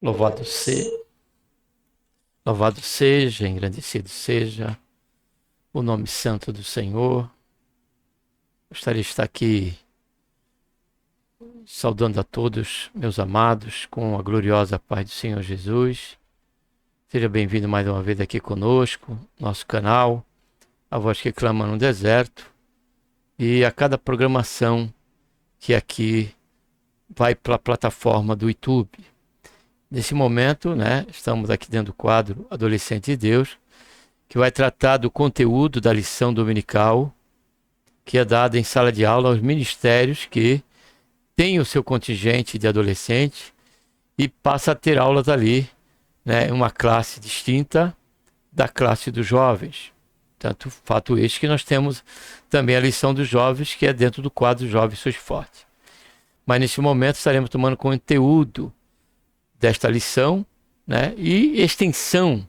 Louvado seja, louvado seja, engrandecido seja o nome santo do Senhor. Gostaria de estar aqui saudando a todos, meus amados, com a gloriosa paz do Senhor Jesus. Seja bem-vindo mais uma vez aqui conosco, nosso canal, A Voz que Clama no Deserto, e a cada programação que aqui vai para a plataforma do YouTube. Nesse momento, estamos aqui dentro do quadro Adolescente de Deus, que vai tratar do conteúdo da lição dominical, que é dada em sala de aula aos ministérios que têm o seu contingente de adolescentes e passa a ter aulas ali, uma classe distinta da classe dos jovens. Tanto fato este que nós temos também a lição dos jovens, que é dentro do quadro Jovens Sois Fortes. Mas neste momento estaremos tomando conteúdo desta lição, e extensão,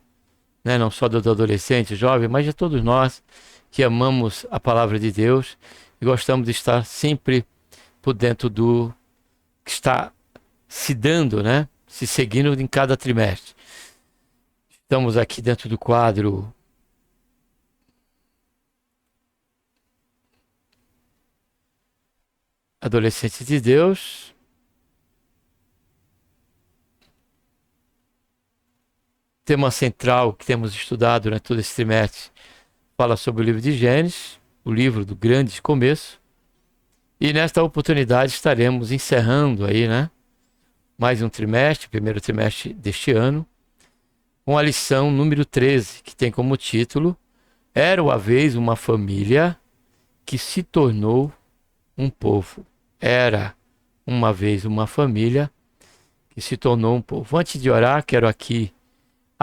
não só do adolescente, jovem, mas de todos nós que amamos a palavra de Deus e gostamos de estar sempre por dentro do que está se dando, se seguindo em cada trimestre. Estamos aqui dentro do quadro Adolescente de Deus. Tema central que temos estudado durante todo esse trimestre fala sobre o livro de Gênesis, o livro do grande começo. E nesta oportunidade estaremos encerrando aí, mais um trimestre, primeiro trimestre deste ano, com a lição número 13, que tem como título Era uma vez uma família que se tornou um povo. Era uma vez uma família que se tornou um povo. Antes de orar, quero aqui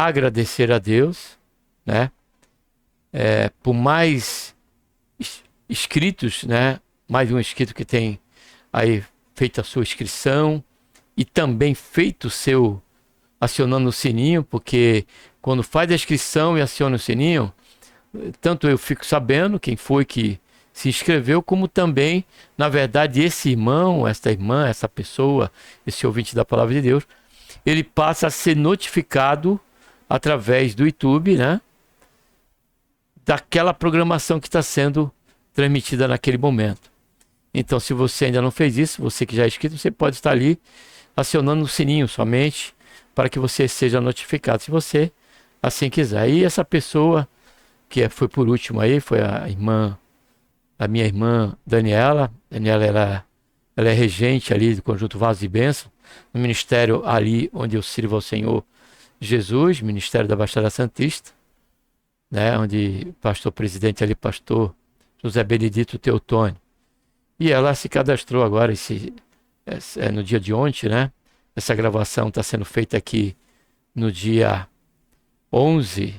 agradecer a Deus, por mais inscritos, mais um inscrito que tem aí feito a sua inscrição e também feito o seu, acionando o sininho, porque quando faz a inscrição e aciona o sininho, tanto eu fico sabendo quem foi que se inscreveu, como também, na verdade, esse irmão, esta irmã, essa pessoa, esse ouvinte da palavra de Deus, ele passa a ser notificado através do YouTube, daquela programação que está sendo transmitida naquele momento. Então, se você ainda não fez isso, você que já é inscrito, você pode estar ali acionando o sininho somente para que você seja notificado, se você assim quiser. E essa pessoa que foi por último aí, foi a minha irmã Daniela. Daniela, ela é regente ali do Conjunto Vasos de Bênção, no ministério ali onde eu sirvo ao Senhor Jesus, Ministério da Baixada Santista, onde pastor presidente ali, pastor José Benedito Teotônio. E ela se cadastrou agora, no dia de ontem, Essa gravação está sendo feita aqui no dia 11,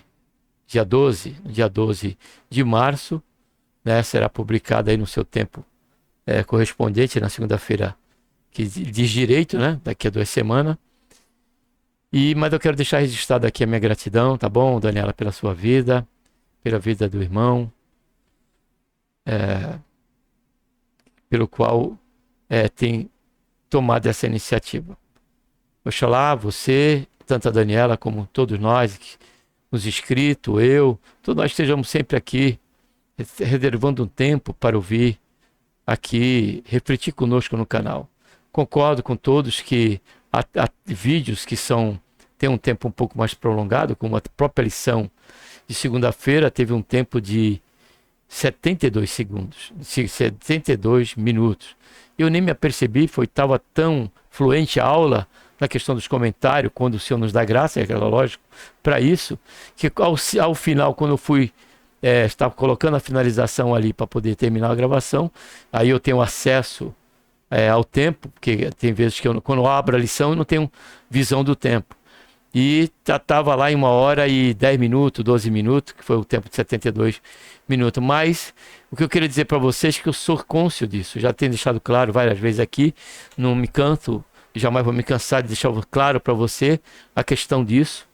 dia 12, no dia 12 de março, será publicada aí no seu tempo correspondente, na segunda-feira, que diz direito, daqui a 2 semanas. Mas eu quero deixar registrado aqui a minha gratidão, tá bom, Daniela, pela sua vida, pela vida do irmão, pelo qual tem tomado essa iniciativa. Oxalá você, tanto a Daniela como todos nós, os inscritos, eu, todos nós estejamos sempre aqui, reservando um tempo para ouvir aqui, refletir conosco no canal. Concordo com todos que há vídeos que têm um tempo um pouco mais prolongado, como a própria lição de segunda-feira teve um tempo de 72 segundos, 72 minutos. Eu nem me apercebi, estava tão fluente a aula na questão dos comentários, quando o Senhor nos dá graça, é lógico, para isso, que ao final, quando eu fui, estava colocando a finalização ali para poder terminar a gravação, aí eu tenho acesso ao tempo, porque tem vezes que quando eu abro a lição eu não tenho visão do tempo. E estava lá em 1h10 minutos, 12 minutos, que foi o tempo de 72 minutos. Mas o que eu queria dizer para vocês é que eu sou cônscio disso. Já tenho deixado claro várias vezes aqui, não me canso, jamais vou me cansar de deixar claro para você a questão disso,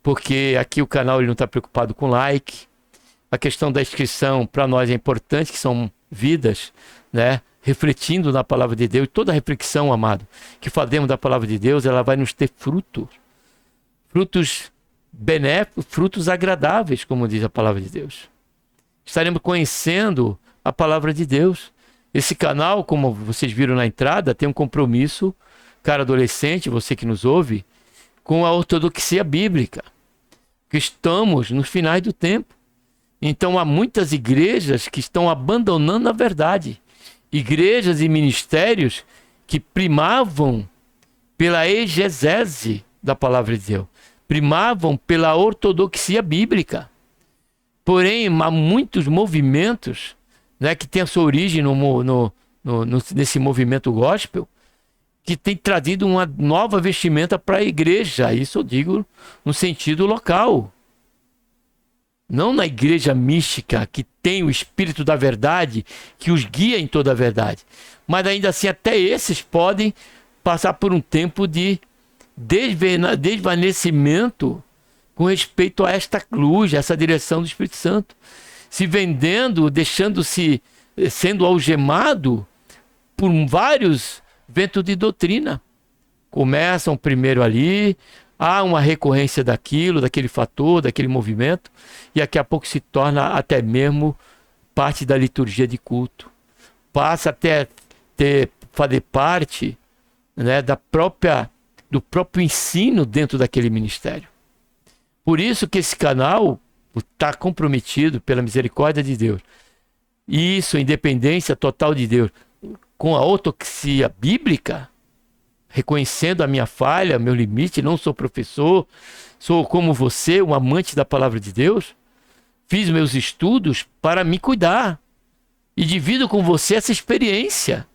porque aqui o canal ele não está preocupado com like. A questão da inscrição para nós é importante, que são vidas, né? Refletindo na palavra de Deus. Toda reflexão, amado, que fazemos da palavra de Deus, ela vai nos ter frutos benéficos, frutos agradáveis, como diz a palavra de Deus. Estaremos conhecendo a palavra de Deus. Esse canal, como vocês viram na entrada, tem um compromisso, cara adolescente, você que nos ouve, com a ortodoxia bíblica, que estamos nos finais do tempo. Então há muitas igrejas que estão abandonando a verdade. Igrejas e ministérios que primavam pela exegese da palavra de Deus, primavam pela ortodoxia bíblica. Porém, há muitos movimentos, né, que têm a sua origem nesse movimento gospel, que tem trazido uma nova vestimenta para a igreja. Isso eu digo no sentido local. Não na igreja mística, que tem o Espírito da verdade, que os guia em toda a verdade. Mas ainda assim, até esses podem passar por um tempo de desvanecimento com respeito a esta luz, essa direção do Espírito Santo. Se vendendo, deixando-se, sendo algemado por vários ventos de doutrina. Começam primeiro ali, há uma recorrência daquilo, daquele fator, daquele movimento, e daqui a pouco se torna até mesmo parte da liturgia de culto. Passa até fazer parte, né, do próprio ensino dentro daquele ministério. Por isso que esse canal está comprometido pela misericórdia de Deus. E isso, a independência total de Deus, com a ortodoxia bíblica, reconhecendo a minha falha, meu limite, não sou professor, sou como você, um amante da palavra de Deus, fiz meus estudos para me cuidar e divido com você essa experiência.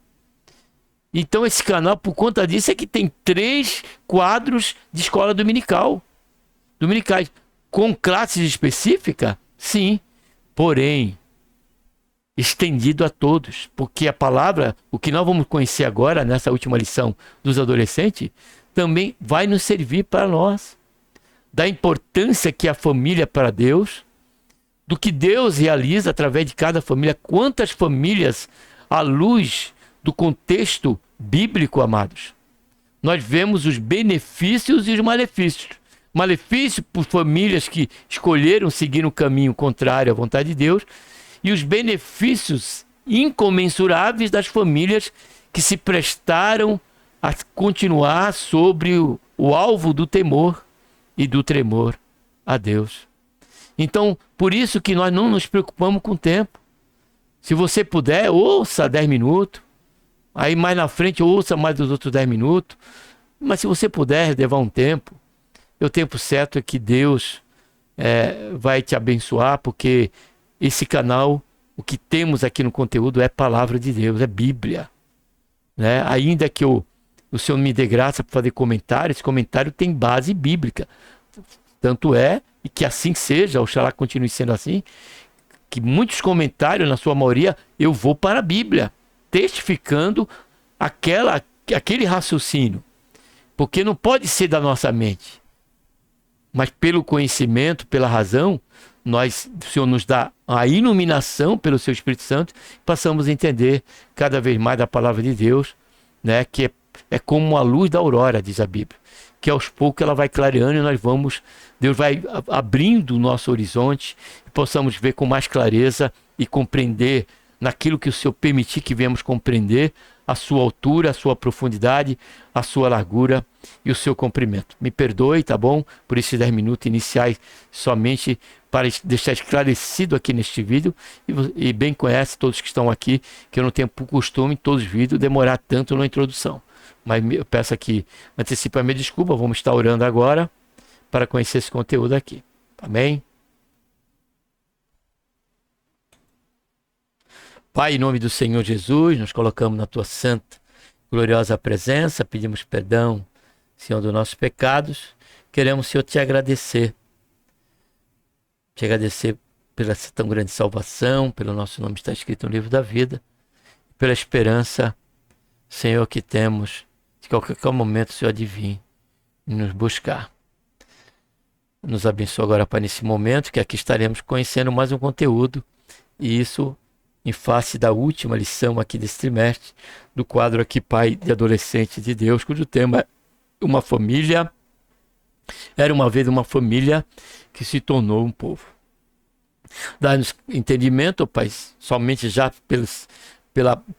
Então esse canal, por conta disso, é que tem 3 quadros de escola dominicais. Com classes específicas? Sim, porém estendido a todos, porque a palavra, o que nós vamos conhecer agora nessa última lição dos adolescentes, também vai nos servir para nós, da importância que a família é para Deus, do que Deus realiza através de cada família. Quantas famílias, à luz do contexto bíblico, amados, nós vemos os benefícios e os malefícios. Malefício por famílias que escolheram seguir um caminho contrário à vontade de Deus, e os benefícios incomensuráveis das famílias que se prestaram a continuar sobre o alvo do temor e do tremor a Deus. Então, por isso que nós não nos preocupamos com o tempo. Se você puder, ouça 10 minutos. Aí mais na frente, ouça mais os outros 10 minutos. Mas se você puder levar um tempo, o tempo certo é que Deus vai te abençoar, porque esse canal, o que temos aqui no conteúdo é palavra de Deus, é Bíblia, né? Ainda que o Senhor me dê graça para fazer comentário, esse comentário tem base bíblica. Tanto é, e que assim seja, oxalá continue sendo assim, que muitos comentários, na sua maioria, eu vou para a Bíblia, testificando aquele raciocínio. Porque não pode ser da nossa mente, mas pelo conhecimento, pela razão, o Senhor nos dá a iluminação pelo seu Espírito Santo, passamos a entender cada vez mais da palavra de Deus, né? Que é como a luz da aurora, diz a Bíblia, que aos poucos ela vai clareando e Deus vai abrindo o nosso horizonte, e possamos ver com mais clareza e compreender, naquilo que o Senhor permitir que venhamos compreender, a sua altura, a sua profundidade, a sua largura e o seu comprimento. Me perdoe, tá bom? Por esses 10 minutos iniciais, somente para deixar esclarecido aqui neste vídeo, e bem conhece todos que estão aqui, que eu não tenho por costume em todos os vídeos demorar tanto na introdução. Mas eu peço aqui, antecipa a minha desculpa, vamos estar orando agora para conhecer esse conteúdo aqui. Amém? Pai, em nome do Senhor Jesus, nos colocamos na Tua santa, gloriosa presença, pedimos perdão, Senhor, dos nossos pecados. Queremos, Senhor, te agradecer pela essa tão grande salvação, pelo nosso nome estar escrito no livro da vida, pela esperança, Senhor, que temos, de que a qualquer momento o Senhor adivinhe e nos buscar. Nos abençoe agora, Pai, nesse momento, que aqui estaremos conhecendo mais um conteúdo, e isso em face da última lição aqui desse trimestre, do quadro aqui Pai de Adolescente de Deus, cujo tema é uma família. Era uma vez uma família que se tornou um povo. Dá-nos entendimento, ó Pai, somente já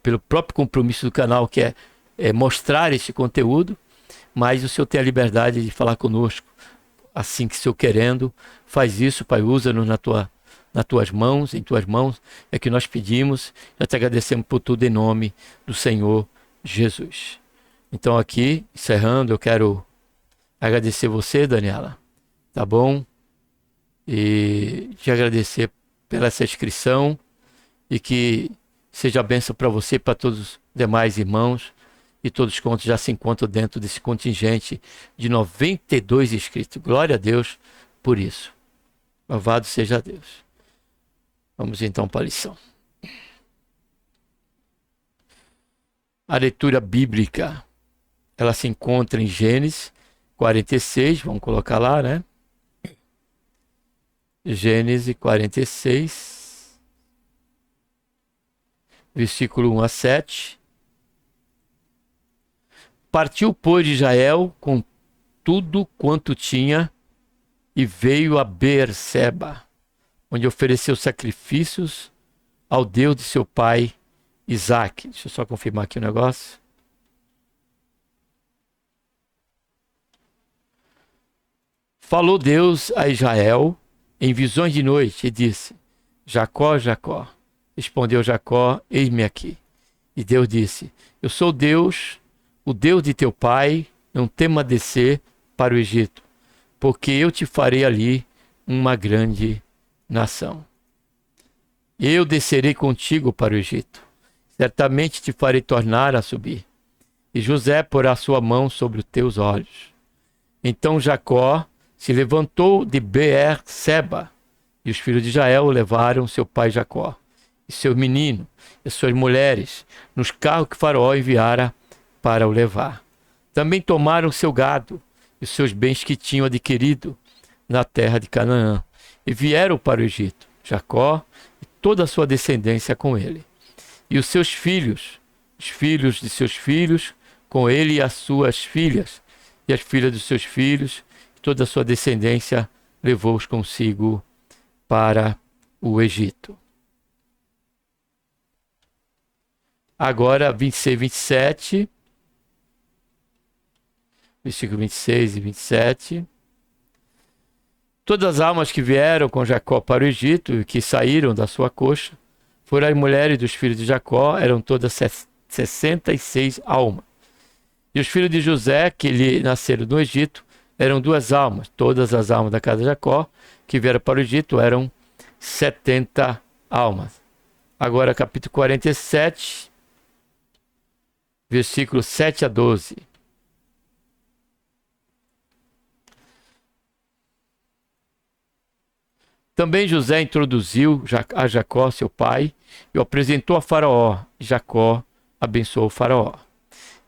pelo próprio compromisso do canal, que é mostrar esse conteúdo, mas o Senhor tem a liberdade de falar conosco, assim que o Senhor querendo, faz isso, Pai, usa-nos nas tuas mãos, em tuas mãos, é que nós pedimos, já te agradecemos por tudo em nome do Senhor Jesus. Então aqui, encerrando, eu quero agradecer você, Daniela, tá bom? E te agradecer pela essa inscrição e que seja bênção para você e para todos os demais irmãos e todos quantos já se encontram dentro desse contingente de 92 inscritos. Glória a Deus por isso. Louvado seja Deus. Vamos então para a lição. A leitura bíblica, ela se encontra em Gênesis 46, vamos colocar lá, né? Gênesis 46, versículo 1 a 7. Partiu, pois, de Israel com tudo quanto tinha e veio a Beerseba, onde ofereceu sacrifícios ao Deus de seu pai Isaque. Deixa eu só confirmar aqui o negócio. Falou Deus a Israel em visões de noite e disse: Jacó, Jacó. Respondeu Jacó: eis-me aqui. E Deus disse: eu sou Deus, o Deus de teu pai, não tema descer para o Egito, porque eu te farei ali uma grande nação. Eu descerei contigo para o Egito, certamente te farei tornar a subir, e José porá sua mão sobre os teus olhos. Então Jacó se levantou de Beerseba, e os filhos de Israel levaram seu pai Jacó, e seu menino, e suas mulheres, nos carros que Faraó enviara para o levar. Também tomaram seu gado e os seus bens que tinham adquirido na terra de Canaã, e vieram para o Egito, Jacó e toda a sua descendência com ele. E os seus filhos, os filhos de seus filhos, com ele e as suas filhas, e as filhas dos seus filhos, toda a sua descendência levou-os consigo para o Egito. Agora, 26 e 27, versículo 26 e 27. Todas as almas que vieram com Jacó para o Egito e que saíram da sua coxa foram as mulheres dos filhos de Jacó, eram todas 66 almas. E os filhos de José, que lhe nasceram no Egito, eram 2 almas. Todas as almas da casa de Jacó que vieram para o Egito eram 70 almas. Agora, capítulo 47, versículos 7 a 12. Também José introduziu a Jacó, seu pai, e o apresentou a Faraó. Jacó abençoou o Faraó.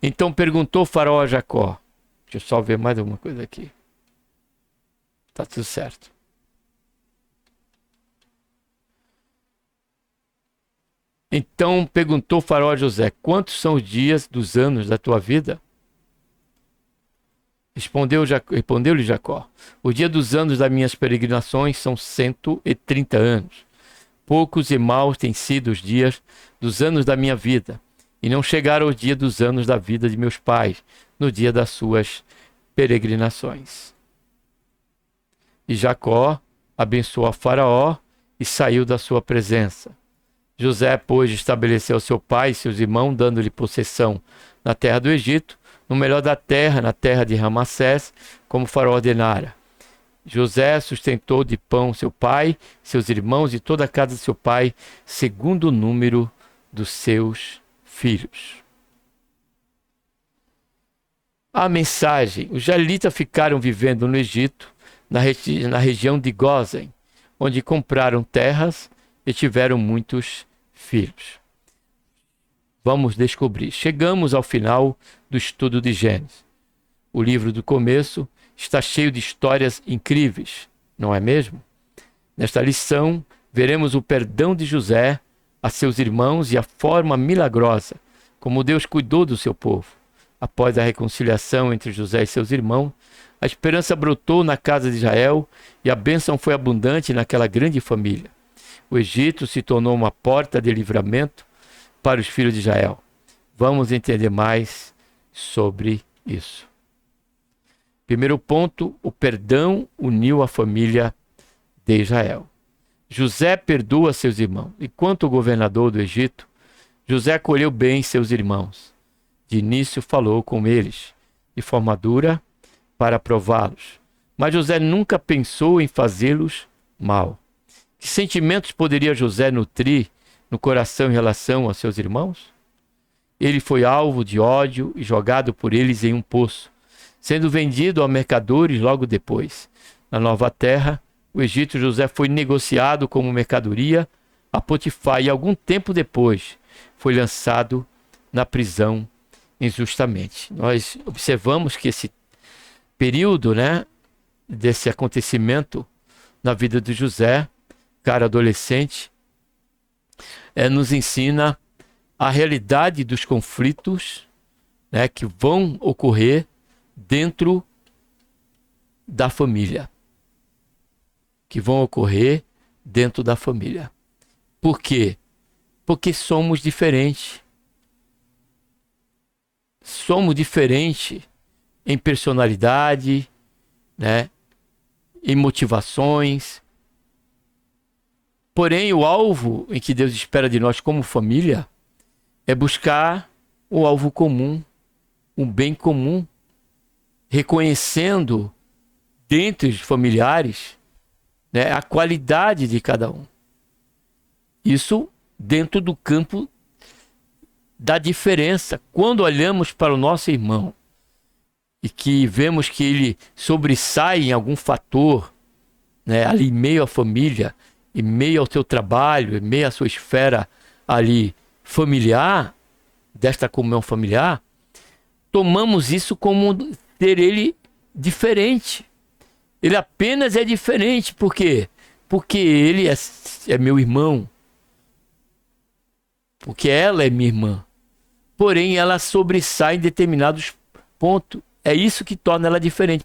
Então perguntou Faraó a Jacó. Deixa eu só ver mais alguma coisa aqui. Tá tudo certo. Então perguntou Faraó a José: quantos são os dias dos anos da tua vida? Respondeu-lhe Jacó: o dia dos anos das minhas peregrinações são 130 anos. Poucos e maus têm sido os dias dos anos da minha vida, e não chegaram os dias dos anos da vida de meus pais, no dia das suas peregrinações. E Jacó abençoou a Faraó e saiu da sua presença. José, pois, estabeleceu seu pai e seus irmãos, dando-lhe possessão na terra do Egito, no melhor da terra, na terra de Ramassés, como Faraó ordenara. José sustentou de pão seu pai, seus irmãos e toda a casa de seu pai, segundo o número dos seus filhos. A mensagem: os israelitas ficaram vivendo no Egito, na região de Gósen, onde compraram terras e tiveram muitos filhos. Vamos descobrir. Chegamos ao final do estudo de Gênesis. O livro do começo está cheio de histórias incríveis, não é mesmo? Nesta lição, veremos o perdão de José a seus irmãos e a forma milagrosa como Deus cuidou do seu povo. Após a reconciliação entre José e seus irmãos, a esperança brotou na casa de Israel e a bênção foi abundante naquela grande família. O Egito se tornou uma porta de livramento para os filhos de Israel. Vamos entender mais sobre isso. Primeiro ponto, o perdão uniu a família de Israel. José perdoa seus irmãos. Enquanto governador do Egito, José acolheu bem seus irmãos. De início falou com eles, de forma dura, para prová-los. Mas José nunca pensou em fazê-los mal. Que sentimentos poderia José nutrir no coração em relação a seus irmãos? Ele foi alvo de ódio e jogado por eles em um poço, sendo vendido a mercadores logo depois. Na nova terra, o Egito, José foi negociado como mercadoria a Potifar e algum tempo depois foi lançado na prisão injustamente. Nós observamos que esse período, desse acontecimento na vida de José, cara adolescente, nos ensina a realidade dos conflitos, que vão ocorrer dentro da família. Por quê? Porque somos diferentes. Somos diferentes em personalidade, em motivações. Porém, o alvo em que Deus espera de nós como família é buscar o alvo comum, um bem comum, reconhecendo dentre os familiares a qualidade de cada um. Isso dentro do campo da diferença. Quando olhamos para o nosso irmão e que vemos que ele sobressai em algum fator, ali em meio à família, em meio ao seu trabalho, em meio à sua esfera ali familiar, desta comunhão familiar, tomamos isso como ter ele diferente. Ele apenas é diferente. Por quê? Porque ele é meu irmão. Porque ela é minha irmã. Porém, ela sobressai em determinados pontos. É isso que torna ela diferente.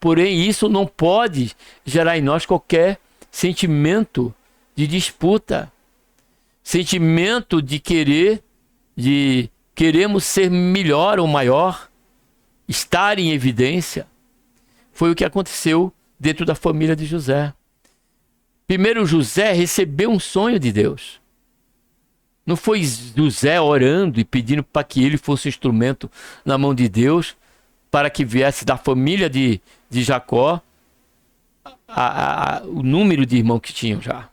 Porém, isso não pode gerar em nós qualquer sentimento de disputa. Sentimento de queremos ser melhor ou maior. Estar em evidência. Foi o que aconteceu dentro da família de José. Primeiro, José recebeu um sonho de Deus. Não foi José orando e pedindo para que ele fosse um instrumento na mão de Deus, para que viesse da família de Jacó o número de irmãos que tinham já.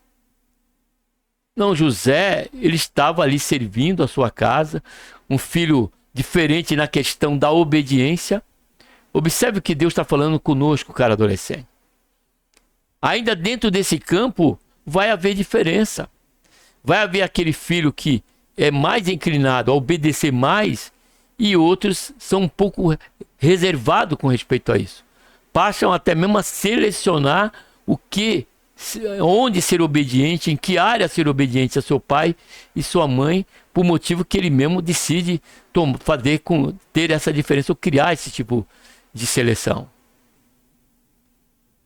Não, José, ele estava ali servindo a sua casa, um filho diferente na questão da obediência. Observe o que Deus está falando conosco, cara adolescente. Ainda dentro desse campo vai haver diferença. Vai haver aquele filho que é mais inclinado a obedecer mais e outros são um pouco reservados com respeito a isso. Passam até mesmo a selecionar onde ser obediente, em que área ser obediente a seu pai e sua mãe, por motivo que ele mesmo decide ter essa diferença ou criar esse tipo de seleção.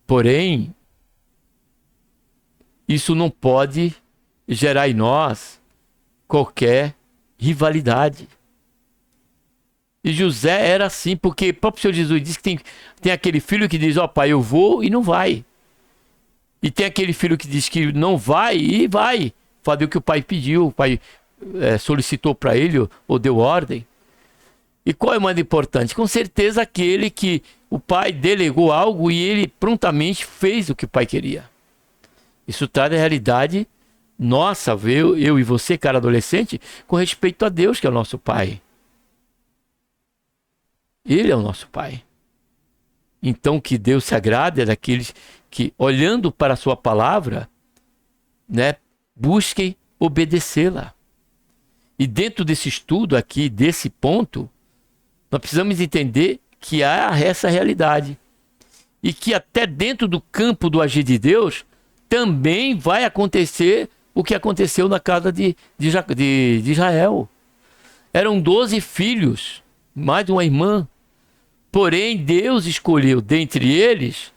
Porém, isso não pode gerar em nós qualquer rivalidade. E José era assim, porque o próprio Senhor Jesus diz que tem aquele filho que diz, pai, eu vou e não vai. E tem aquele filho que diz que não vai e vai fazer o que o pai pediu, o pai solicitou para ele ou deu ordem. E qual é o mais importante? Com certeza aquele que o pai delegou algo e ele prontamente fez o que o pai queria. Isso traz a realidade nossa, eu e você, cara adolescente, com respeito a Deus, que é o nosso pai. Ele é o nosso pai. Então, que Deus se agrade é daqueles que, olhando para a sua palavra, busquem obedecê-la. E dentro desse estudo aqui, desse ponto, nós precisamos entender que há essa realidade. E que até dentro do campo do agir de Deus, também vai acontecer o que aconteceu na casa de Israel. Eram 12 filhos, mais uma irmã. Porém, Deus escolheu dentre eles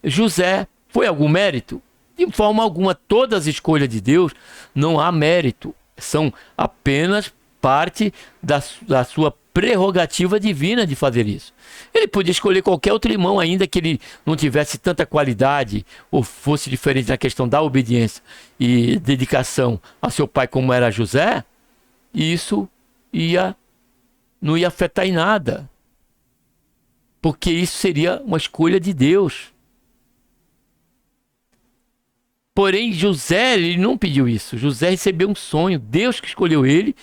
José. Foi algum mérito? De forma alguma. Todas as escolhas de Deus não há mérito. São apenas parte da sua prerrogativa divina de fazer isso. Ele podia escolher qualquer outro irmão, ainda que ele não tivesse tanta qualidade ou fosse diferente na questão da obediência e dedicação a seu pai como era José, e isso não ia afetar em nada, porque isso seria uma escolha de Deus. Porém, José, ele não pediu isso. José recebeu um sonho, Deus que escolheu ele,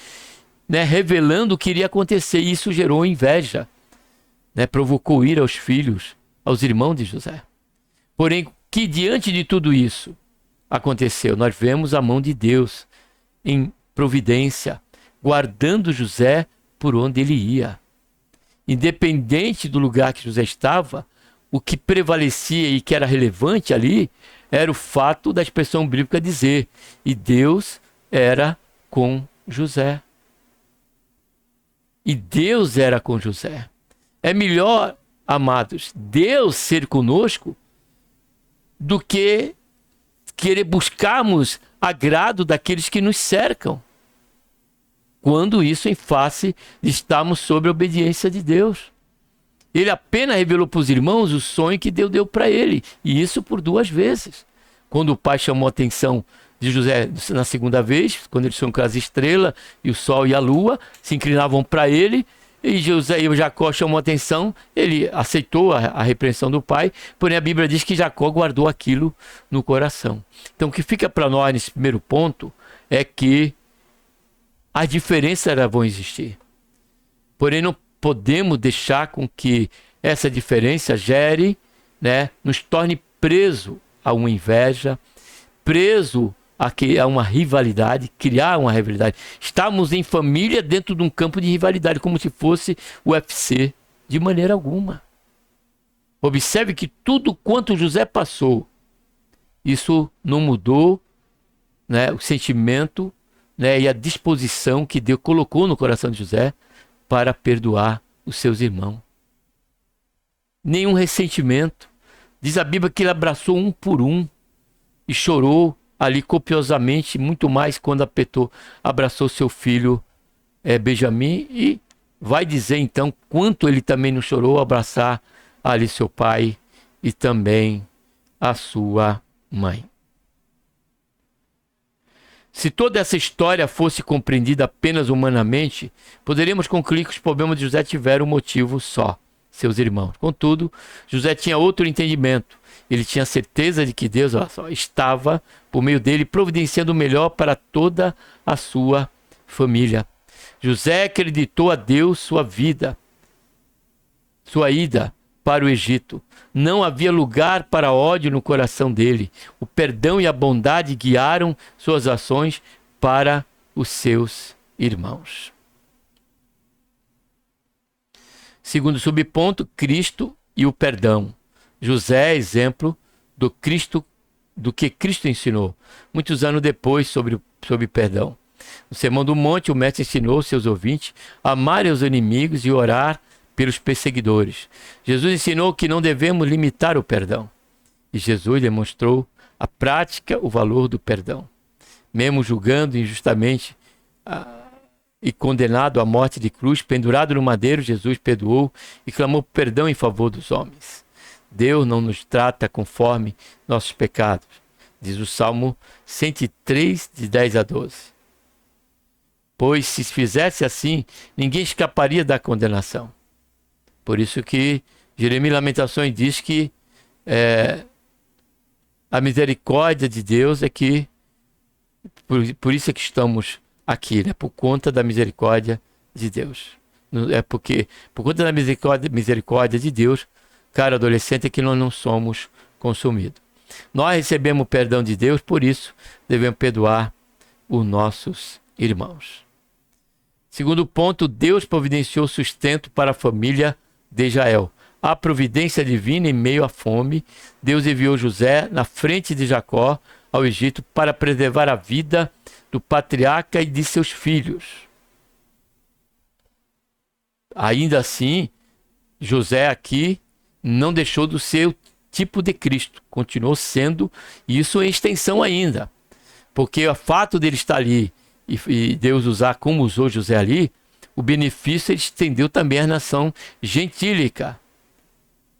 né, revelando o que iria acontecer, e isso gerou inveja, né, provocou ira aos filhos, aos irmãos de José. Porém, que diante de tudo isso aconteceu? Nós vemos a mão de Deus em providência, guardando José por onde ele ia. Independente do lugar que José estava, o que prevalecia e que era relevante ali era o fato da expressão bíblica dizer: e Deus era com José. E Deus era com José. É melhor, amados, Deus ser conosco do que querer buscarmos agrado daqueles que nos cercam, quando isso em face de estarmos sob a obediência de Deus. Ele apenas revelou para os irmãos o sonho que Deus deu para ele, e isso por 2 vezes. Quando o pai chamou a atenção de José na segunda vez, quando ele sonhou com as estrelas e o sol e a lua se inclinavam para ele, e Jacó chamou a atenção, ele aceitou a repreensão do pai, porém a Bíblia diz que Jacó guardou aquilo no coração. Então o que fica para nós nesse primeiro ponto é que as diferenças vão existir. Porém não podemos deixar com que essa diferença gere, né, nos torne preso a uma inveja, preso a uma rivalidade, criar uma rivalidade. Estamos em família dentro de um campo de rivalidade, como se fosse o UFC, de maneira alguma. Observe que tudo quanto José passou, isso não mudou, né, o sentimento, né, e a disposição que Deus colocou no coração de José para perdoar os seus irmãos. Nenhum ressentimento. Diz a Bíblia que ele abraçou um por um e chorou ali copiosamente, muito mais quando abraçou seu filho Benjamim, e vai dizer então quanto ele também não chorou ao abraçar ali seu pai e também a sua mãe. Se toda essa história fosse compreendida apenas humanamente, poderíamos concluir que os problemas de José tiveram um motivo só: seus irmãos. Contudo, José tinha outro entendimento. Ele tinha certeza de que Deus, olha só, estava, por meio dele, providenciando o melhor para toda a sua família. José acreditou a Deus sua ida para o Egito. Não havia lugar para ódio no coração dele. O perdão e a bondade guiaram suas ações para os seus irmãos. Segundo subponto, Cristo e o perdão. José é exemplo do que Cristo ensinou, muitos anos depois, sobre perdão. No Sermão do Monte, o mestre ensinou seus ouvintes a amarem os inimigos e orar pelos perseguidores. Jesus ensinou que não devemos limitar o perdão. E Jesus demonstrou a prática, o valor do perdão. Mesmo julgando injustamente e condenado à morte de cruz, pendurado no madeiro, Jesus perdoou e clamou perdão em favor dos homens. Deus não nos trata conforme nossos pecados, diz o Salmo 103, de 10 a 12. Pois se fizesse assim, ninguém escaparia da condenação. Por isso que Jeremias Lamentações diz que a misericórdia de Deus é que, por isso é que estamos aqui, né? Por conta da misericórdia de Deus. É porque, por conta da misericórdia de Deus, caro adolescente, é que nós não somos consumidos. Nós recebemos o perdão de Deus, por isso devemos perdoar os nossos irmãos. Segundo ponto, Deus providenciou sustento para a família de Israel. A providência divina em meio à fome, Deus enviou José na frente de Jacó ao Egito para preservar a vida do patriarca e de seus filhos. Ainda assim, José aqui não deixou de ser o tipo de Cristo, continuou sendo isso em extensão ainda, porque o fato dele estar ali e Deus usar como usou José ali, o benefício ele estendeu também à nação gentílica,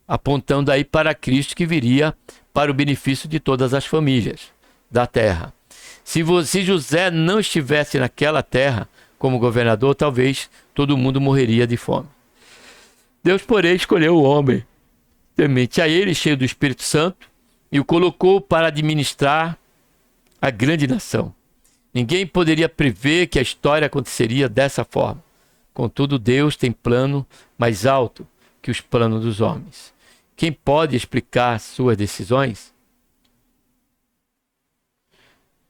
apontando aí para Cristo que viria para o benefício de todas as famílias da terra. Se José não estivesse naquela terra como governador, talvez todo mundo morreria de fome. Deus, porém, escolheu o homem temente a ele, cheio do Espírito Santo, e o colocou para administrar a grande nação. Ninguém poderia prever que a história aconteceria dessa forma. Contudo, Deus tem plano mais alto que os planos dos homens. Quem pode explicar suas decisões?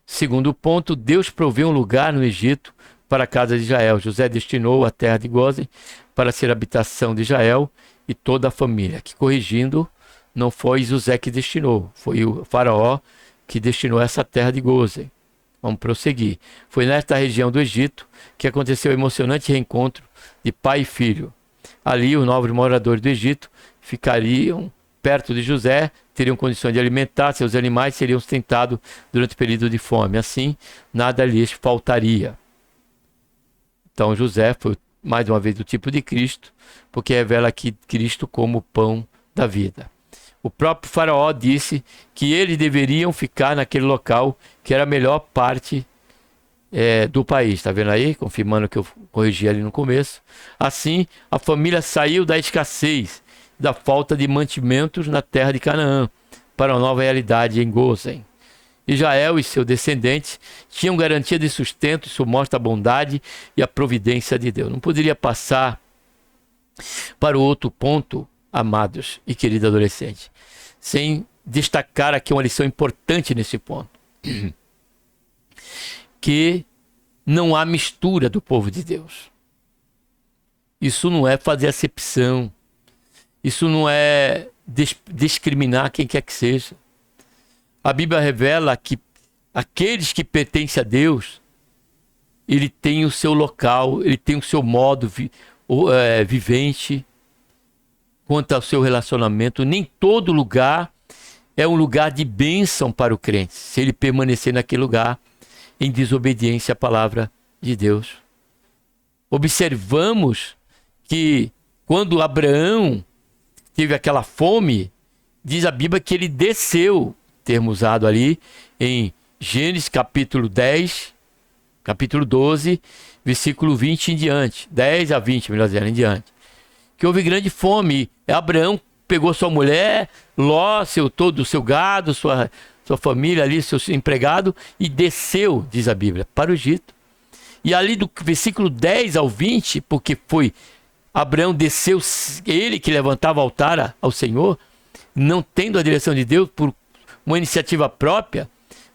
Segundo ponto, Deus proveu um lugar no Egito para a casa de Israel. José destinou a terra de Gósen para ser a habitação de Israel e toda a família. Que, corrigindo, não foi José que destinou, foi o faraó que destinou essa terra de Gósen. Vamos prosseguir. Foi nesta região do Egito que aconteceu o emocionante reencontro de pai e filho. Ali, os novos moradores do Egito ficariam perto de José, teriam condições de alimentar seus animais, seriam sustentados durante o período de fome. Assim, nada lhes faltaria. Então, José foi, mais uma vez, do tipo de Cristo, porque revela aqui Cristo como o pão da vida. O próprio faraó disse que eles deveriam ficar naquele local, que era a melhor parte do país. Está vendo aí? Confirmando que eu corrigi ali no começo. Assim, a família saiu da escassez, da falta de mantimentos na terra de Canaã, para uma nova realidade em Gósen. Israel e seus descendentes tinham garantia de sustento, isso mostra a bondade e a providência de Deus. Não poderia passar para o outro ponto, amados e queridos adolescentes, sem destacar aqui uma lição importante nesse ponto. Que não há mistura do povo de Deus. Isso não é fazer acepção. Isso não é discriminar quem quer que seja. A Bíblia revela que aqueles que pertencem a Deus, ele tem o seu local, ele tem o seu modo vivente quanto ao seu relacionamento. Nem todo lugar é um lugar de bênção para o crente, se ele permanecer naquele lugar em desobediência à palavra de Deus. Observamos que quando Abraão teve aquela fome, diz a Bíblia que ele desceu, termo usado ali em Gênesis capítulo 10, capítulo 12, versículo 20 em diante, 10 a 20, melhor dizendo, em diante, que houve grande fome. Abraão pegou sua mulher, Ló, todo o seu gado, sua família ali, seu empregado, e desceu, diz a Bíblia, para o Egito. E ali do versículo 10 ao 20, porque foi Abraão desceu, ele que levantava o altar ao Senhor, não tendo a direção de Deus, por uma iniciativa própria,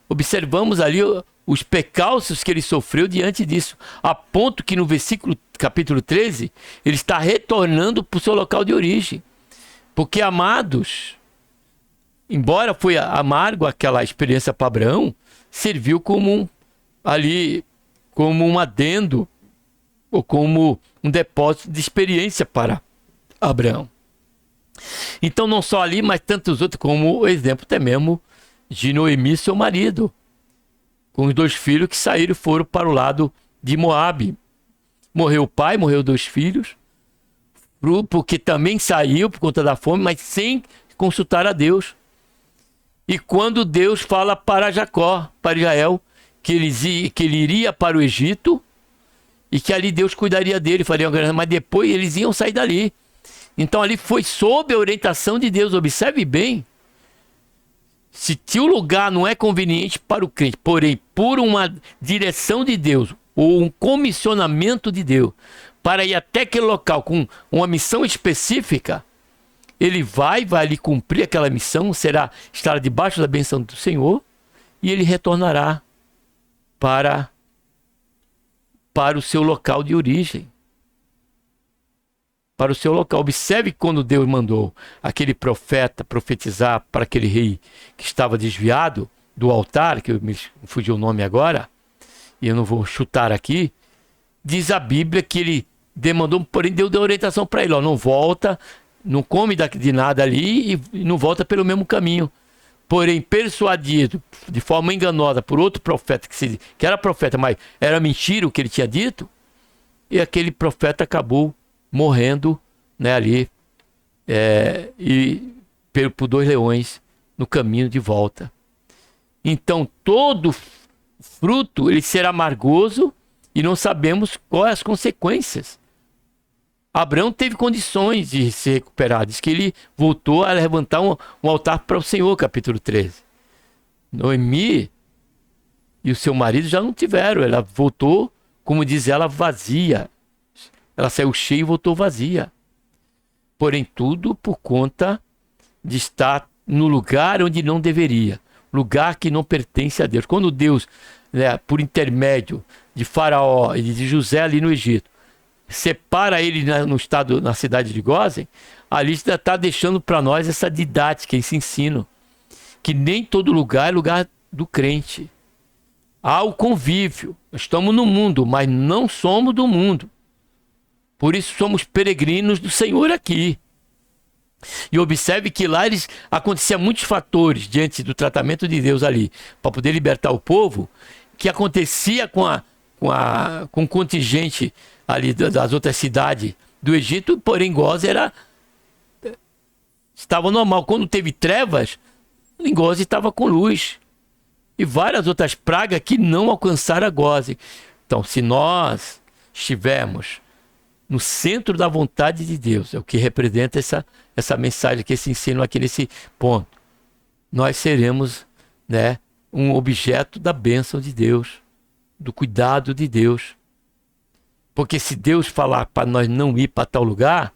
observamos ali os percalços que ele sofreu diante disso, a ponto que no versículo capítulo 13, ele está retornando para o seu local de origem. Porque, amados, embora foi amargo aquela experiência para Abraão, serviu como um adendo, ou como um depósito de experiência para Abraão. Então, não só ali, mas tantos outros, como o exemplo até mesmo de Noemi, seu marido, com os 2 filhos que saíram e foram para o lado de Moabe. Morreu o pai, morreu 2 filhos, porque também saiu por conta da fome, mas sem consultar a Deus. E quando Deus fala para Jacó, para Israel, que ele iria para o Egito, e que ali Deus cuidaria dele, faria uma grande, mas depois eles iam sair dali. Então ali foi sob a orientação de Deus. Observe bem, se o lugar não é conveniente para o crente, porém por uma direção de Deus, ou um comissionamento de Deus, para ir até aquele local com uma missão específica, ele vai ali cumprir aquela missão, estará debaixo da bênção do Senhor, e ele retornará para o seu local de origem. Para o seu local. Observe quando Deus mandou aquele profeta profetizar para aquele rei que estava desviado, do altar, que me fugiu o nome agora, e eu não vou chutar aqui, diz a Bíblia que ele demandou, porém deu orientação para ele, ó, não volta, não come de nada ali e não volta pelo mesmo caminho. Porém, persuadido de forma enganosa por outro profeta, que era profeta, mas era mentira o que ele tinha dito, e aquele profeta acabou morrendo, né, ali, por 2 leões no caminho de volta. Então, todo fruto ele será amargoso e não sabemos quais as consequências. Abraão teve condições de se recuperar. Diz que ele voltou a levantar um altar para o Senhor, capítulo 13. Noemi e o seu marido já não tiveram. Ela voltou, como diz ela, vazia. Ela saiu cheia e voltou vazia. Porém, tudo por conta de estar no lugar onde não deveria. Lugar que não pertence a Deus. Quando Deus, né, por intermédio de Faraó e de José ali no Egito, separa ele na cidade de Gósen, ali está deixando para nós essa didática, esse ensino, que nem todo lugar é lugar do crente. Há o convívio, estamos no mundo, mas não somos do mundo. Por isso somos peregrinos do Senhor aqui. E observe que lá aconteciam muitos fatores diante do tratamento de Deus ali, para poder libertar o povo, que acontecia com o contingente ali das outras cidades do Egito, porém Gósen estava normal. Quando teve trevas, em Gósen estava com luz. E várias outras pragas que não alcançaram a Gósen. Então, se nós estivermos no centro da vontade de Deus, é o que representa essa mensagem, que esse ensino aqui nesse ponto, nós seremos, né, um objeto da bênção de Deus, do cuidado de Deus. Porque se Deus falar para nós não ir para tal lugar,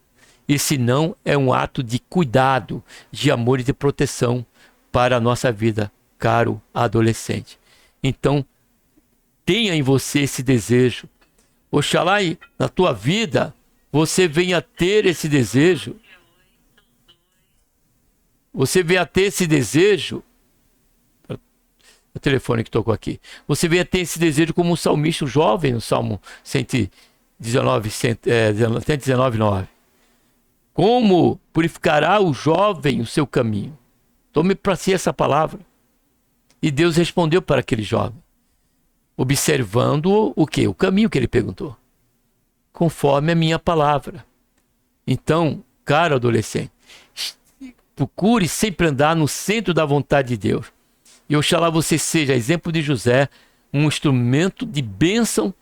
esse não é um ato de cuidado, de amor e de proteção para a nossa vida, caro adolescente. Então, tenha em você esse desejo. Oxalá na tua vida você venha ter esse desejo. Você venha ter esse desejo. O telefone que tocou aqui. Você venha ter esse desejo como um salmista jovem, no Salmo 119:9. Como purificará o jovem o seu caminho? Tome para si essa palavra. E Deus respondeu para aquele jovem, observando o quê? O caminho que ele perguntou. Conforme a minha palavra. Então, caro adolescente, procure sempre andar no centro da vontade de Deus. E oxalá você seja, exemplo de José, um instrumento de bênção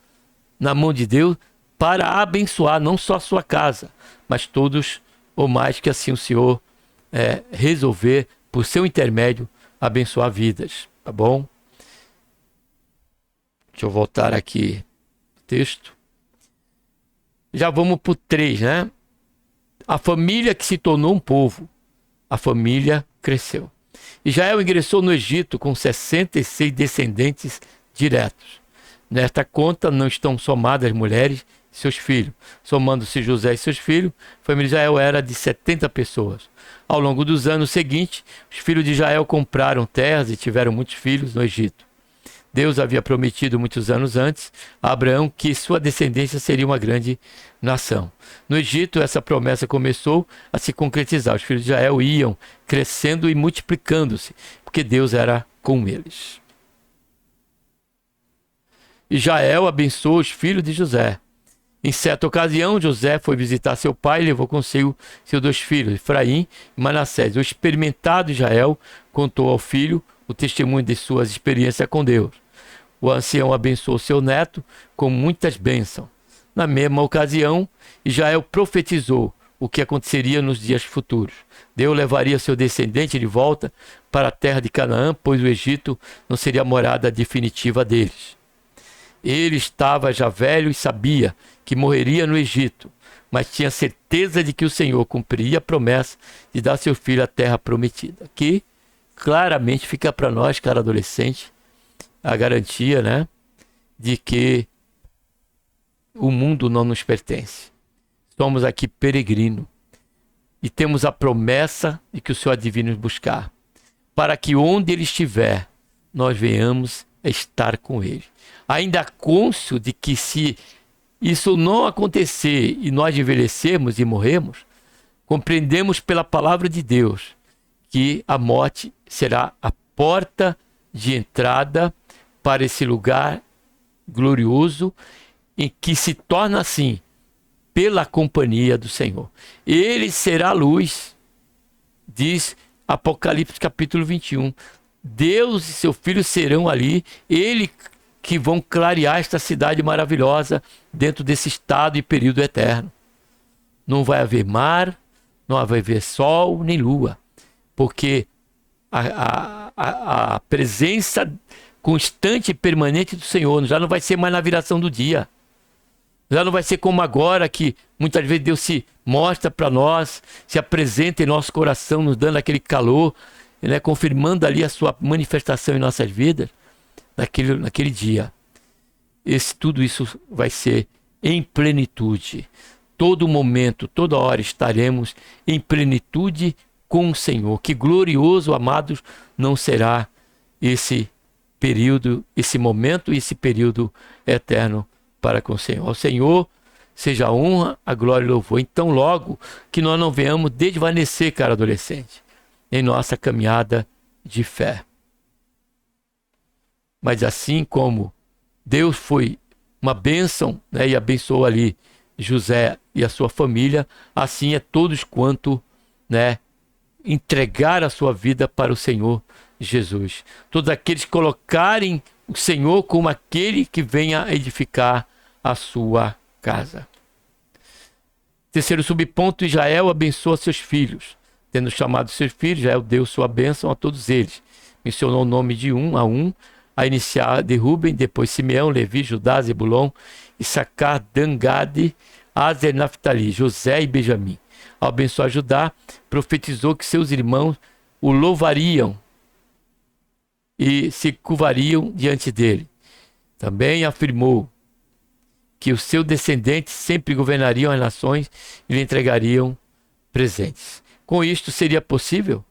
na mão de Deus para abençoar não só a sua casa, mas todos ou mais que assim o Senhor resolver, por seu intermédio, abençoar vidas. Tá bom? Deixa eu voltar aqui o texto. Já vamos para o 3, né? A família que se tornou um povo. A família cresceu. Israel ingressou no Egito com 66 descendentes diretos. Nesta conta não estão somadas mulheres e seus filhos. Somando-se José e seus filhos, a família de Israel era de 70 pessoas. Ao longo dos anos seguintes, os filhos de Israel compraram terras e tiveram muitos filhos no Egito. Deus havia prometido muitos anos antes a Abraão que sua descendência seria uma grande nação. No Egito, essa promessa começou a se concretizar. Os filhos de Israel iam crescendo e multiplicando-se, porque Deus era com eles. Israel abençoou os filhos de José. Em certa ocasião, José foi visitar seu pai e levou consigo seus 2 filhos, Efraim e Manassés. O experimentado Israel contou ao filho o testemunho de suas experiências com Deus. O ancião abençoou seu neto com muitas bênçãos. Na mesma ocasião, Israel profetizou o que aconteceria nos dias futuros. Deus levaria seu descendente de volta para a terra de Canaã, pois o Egito não seria a morada definitiva deles. Ele estava já velho e sabia que morreria no Egito, mas tinha certeza de que o Senhor cumpriria a promessa de dar seu filho a terra prometida. Aqui, claramente, fica para nós, cara adolescente, a garantia, né, de que o mundo não nos pertence. Somos aqui peregrinos e temos a promessa de que o Senhor há de vir nos buscar, para que onde Ele estiver, nós venhamos a estar com Ele. Ainda cônscio de que se isso não acontecer e nós envelhecermos e morrermos, compreendemos pela palavra de Deus que a morte será a porta de entrada para esse lugar glorioso, em que se torna assim pela companhia do Senhor. Ele será a luz, diz Apocalipse capítulo 21. Deus e seu Filho serão ali, ele que vão clarear esta cidade maravilhosa dentro desse estado e período eterno. Não vai haver mar, não vai haver sol nem lua, porque a presença constante e permanente do Senhor já não vai ser mais na viração do dia. Já não vai ser como agora, que muitas vezes Deus se mostra para nós, se apresenta em nosso coração, nos dando aquele calor, né, confirmando ali a sua manifestação em nossas vidas, naquele dia. Tudo isso vai ser em plenitude. Todo momento, toda hora estaremos em plenitude com o Senhor. Que glorioso, amados, não será esse período, esse momento e esse período eterno para com o Senhor. Ao Senhor seja a honra, a glória e o louvor. Então, logo que nós não venhamos desvanecer, cara adolescente, em nossa caminhada de fé. Mas assim como Deus foi uma bênção, né, e abençoou ali José e a sua família, assim é todos quanto, né, entregar a sua vida para o Senhor Jesus. Todos aqueles que colocarem o Senhor como aquele que venha a edificar a sua casa. Terceiro subponto: Israel abençoa seus filhos. Tendo chamado seus filhos, Israel deu sua bênção a todos eles. Mencionou o nome de um a um, a iniciar de Ruben, depois Simeão, Levi, Judá, Zebulon, Issacar, Dan, Gade, Aser, Naftali, José e Benjamim. Ao abençoar Judá, profetizou que seus irmãos o louvariam e se curvariam diante dele. Também afirmou que os seus descendentes sempre governariam as nações e lhe entregariam presentes. Com isto seria possível?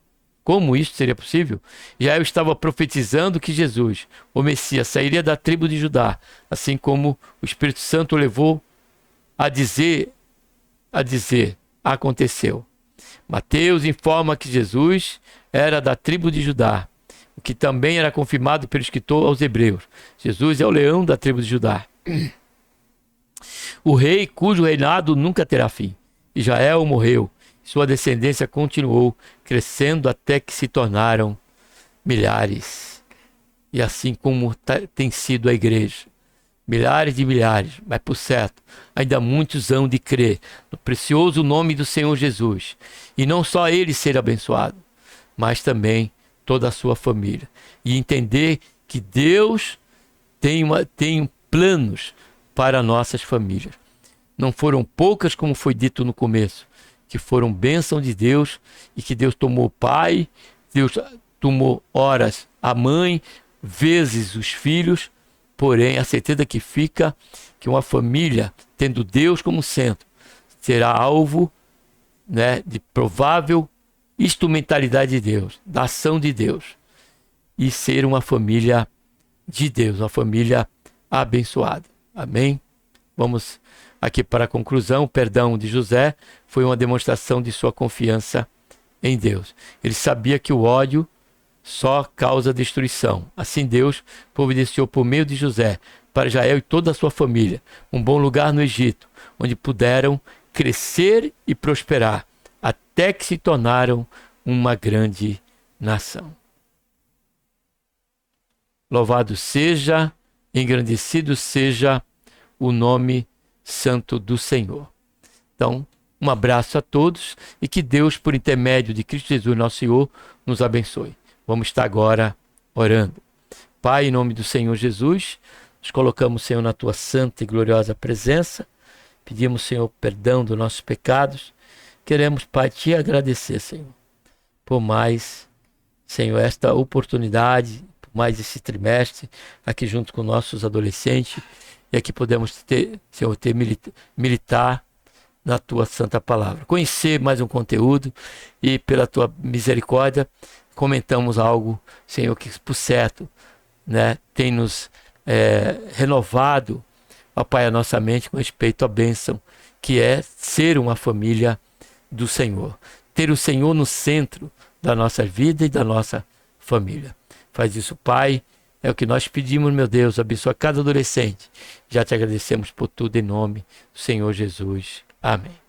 Como isto seria possível? Israel estava profetizando que Jesus, o Messias, sairia da tribo de Judá, assim como o Espírito Santo o levou a dizer, aconteceu. Mateus informa que Jesus era da tribo de Judá, o que também era confirmado pelo escritor aos Hebreus. Jesus é o leão da tribo de Judá, o rei cujo reinado nunca terá fim. Israel morreu, sua descendência continuou crescendo até que se tornaram milhares. E assim como tem sido a igreja, milhares de milhares, mas por certo, ainda muitos hão de crer no precioso nome do Senhor Jesus. E não só ele ser abençoado, mas também toda a sua família. E entender que Deus tem planos para nossas famílias. Não foram poucas, como foi dito no começo, que foram bênção de Deus, e que Deus tomou o pai, Deus tomou horas a mãe, vezes os filhos. Porém, a certeza que fica que uma família, tendo Deus como centro, será alvo, né, de provável instrumentalidade de Deus, da ação de Deus, e ser uma família de Deus, uma família abençoada. Amém? Vamos aqui para a conclusão. O perdão de José foi uma demonstração de sua confiança em Deus. Ele sabia que o ódio só causa destruição. Assim Deus providenciou por meio de José para Israel e toda a sua família um bom lugar no Egito, onde puderam crescer e prosperar, até que se tornaram uma grande nação. Louvado seja, engrandecido seja o nome santo do Senhor. Então, um abraço a todos e que Deus, por intermédio de Cristo Jesus, nosso Senhor, nos abençoe. Vamos estar agora orando. Pai, em nome do Senhor Jesus, nos colocamos, Senhor, na tua santa e gloriosa presença. Pedimos, Senhor, perdão dos nossos pecados. Queremos, Pai, te agradecer, Senhor, por mais, Senhor, esta oportunidade, por mais esse trimestre aqui junto com nossos adolescentes, e aqui podemos ter, Senhor, militar na tua santa palavra. Conhecer mais um conteúdo e pela tua misericórdia comentamos algo, Senhor, que por certo né, tem nos renovado, ó Pai, a nossa mente com respeito à bênção, que é ser uma família do Senhor. Ter o Senhor no centro da nossa vida e da nossa família. Faz isso, Pai. É o que nós pedimos, meu Deus. Abençoa cada adolescente. Já te agradecemos por tudo em nome do Senhor Jesus. Amém.